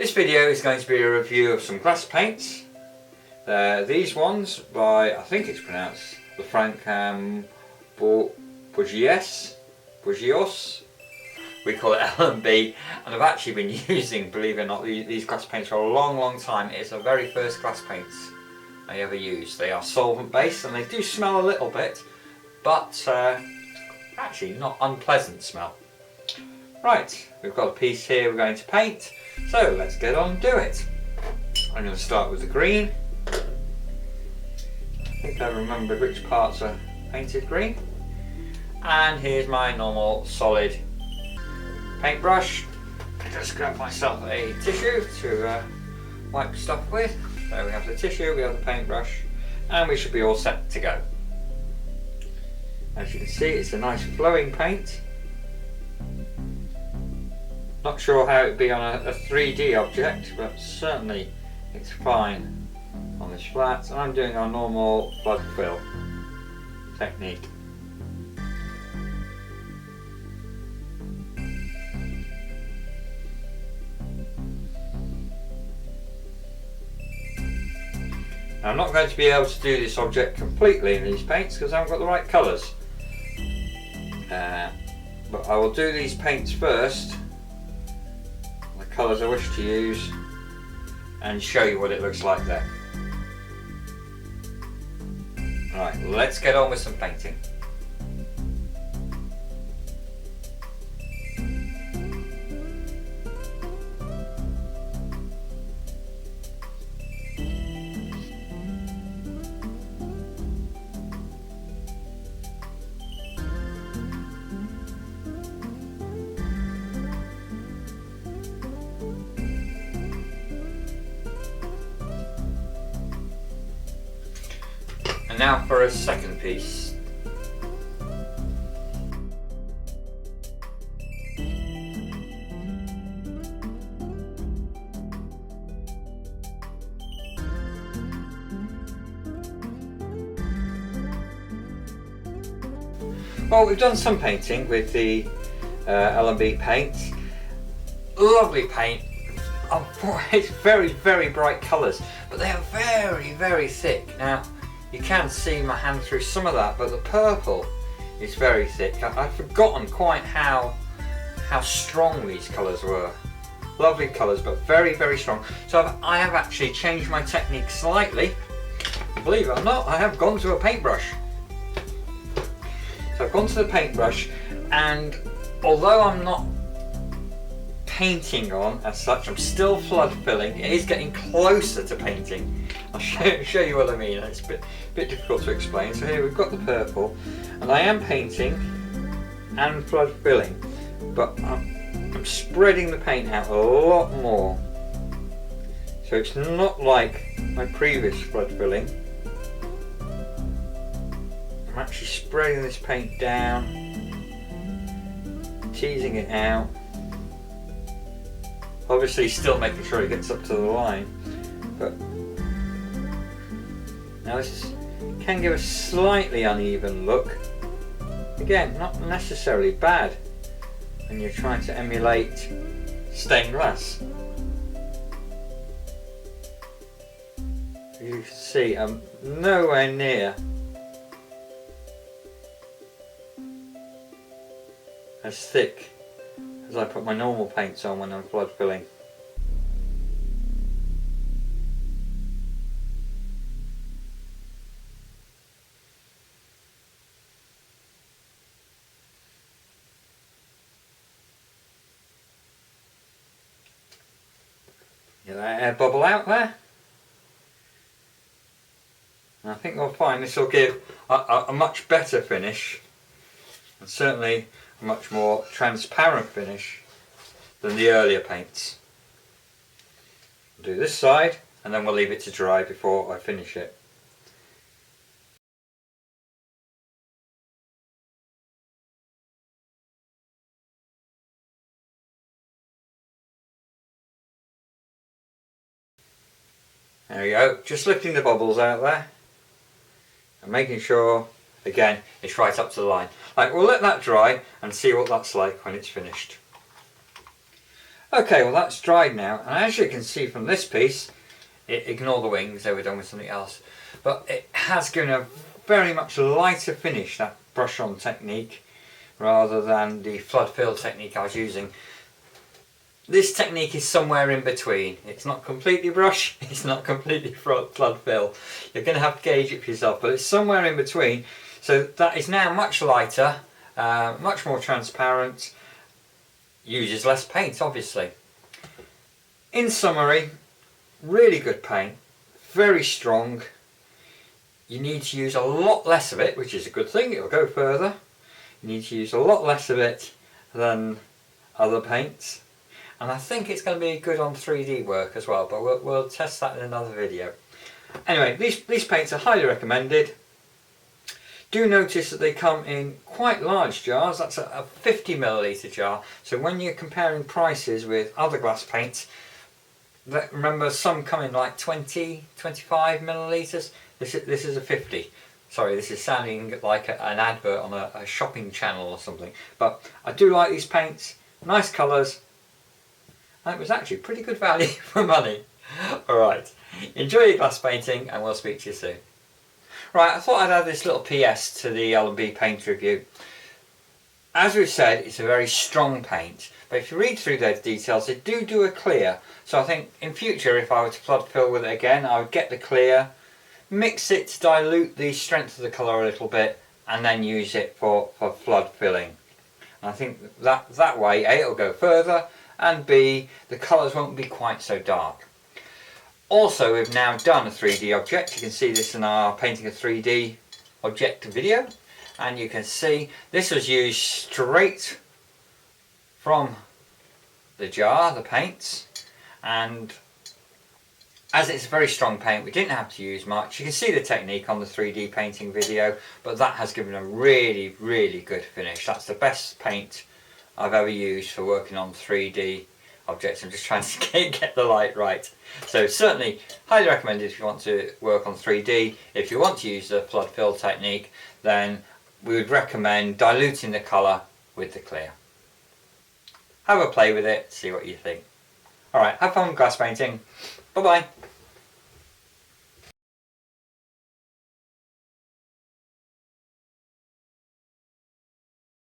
This video is going to be a review of some glass paints. These ones by, I think it's pronounced Lefranc and Bourgeois. We call it L&B, and I've actually been using, believe it or not, these glass paints for a long time. It's the very first glass paints I ever used. They are solvent based and they do smell a little bit, but actually not unpleasant smell. Right, we've got a piece here we're going to paint, so let's get on and do it. I'm going to start with the green. I think I remembered which parts are painted green. And here's my normal solid paintbrush. I just grab myself a tissue to wipe stuff with. So we have the tissue, we have the paintbrush, and we should be all set to go. As you can see, it's a nice flowing paint. Not sure how it would be on a 3D object, but certainly it's fine on this flat. And I'm doing our normal flood fill technique. Now, I'm not going to be able to do this object completely in these paints because I haven't got the right colours. But I will do these paints first, the colours I wish to use, and show you what it looks like then. Right, let's get on with some painting. And now for a second piece. Well, we've done some painting with the L&B paint. Lovely paint. Oh, it's very bright colours, but they are very thick. Now, you can see my hand through some of that, but the purple is very thick. I'd forgotten quite how strong these colours were. Lovely colours, but very strong. So I have actually changed my technique slightly. Believe it or not, I have gone to a paintbrush. So I've gone to the paintbrush, and although I'm not painting on as such, I'm still flood filling. It is getting closer to painting. I'll show you what I mean. It's a bit difficult to explain. So here we've got the purple, and I am painting and flood filling, but I'm spreading the paint out a lot more. So it's not like my previous flood filling. I'm actually spreading this paint down, teasing it out. Obviously still making sure it gets up to the line, but now this can give a slightly uneven look. Again, not necessarily bad when you're trying to emulate stained glass. As you can see, I'm nowhere near as thick as I put my normal paints on when I'm flood filling. Get that air bubble out there. And I think we'll find this will give a much better finish, and certainly a much more transparent finish than the earlier paints. We'll do this side and then we'll leave it to dry before I finish it. There we go, just lifting the bubbles out there and making sure, again, it's right up to the line. Right, we'll let that dry and see what that's like when it's finished. Okay, well that's dried now, and as you can see from this piece, ignore the wings, they were done with something else, but it has given a very much lighter finish, that brush on technique, rather than the flood fill technique I was using. This technique is somewhere in between. It's not completely brush, it's not completely flood fill. You're going to have to gauge it for yourself, but it's somewhere in between. So that is now much lighter, much more transparent, uses less paint obviously. In summary, really good paint, very strong. You need to use a lot less of it, which is a good thing, it'll go further. You need to use a lot less of it than other paints. And I think it's going to be good on 3D work as well, but we'll test that in another video. Anyway, these paints are highly recommended. Do notice that they come in quite large jars. That's a 50 milliliter jar. So when you're comparing prices with other glass paints, remember some come in like 20, 25 milliliters. This is a 50. Sorry, this is sounding like an advert on a shopping channel or something. But I do like these paints. Nice colours. And it was actually pretty good value for money. Alright, enjoy your glass painting and we'll speak to you soon. Right, I thought I'd add this little PS to the L&B paint review. As we've said, it's a very strong paint, but if you read through those details, they do a clear. So I think in future, if I were to flood fill with it again, I would get the clear, mix it to dilute the strength of the colour a little bit, and then use it for flood filling. And I think that way, A, it'll go further, and B, the colours won't be quite so dark. Also, we've now done a 3D object. You can see this in our painting a 3D object video, and you can see this was used straight from the jar, the paints, and as it's a very strong paint we didn't have to use much. You can see the technique on the 3D painting video, but that has given a really good finish. That's the best paint I've ever used for working on 3D objects. I'm just trying to get the light right. So certainly highly recommended if you want to work on 3D. If you want to use the flood fill technique, then we would recommend diluting the colour with the clear. Have a play with it, see what you think. Alright, have fun with glass painting. Bye bye.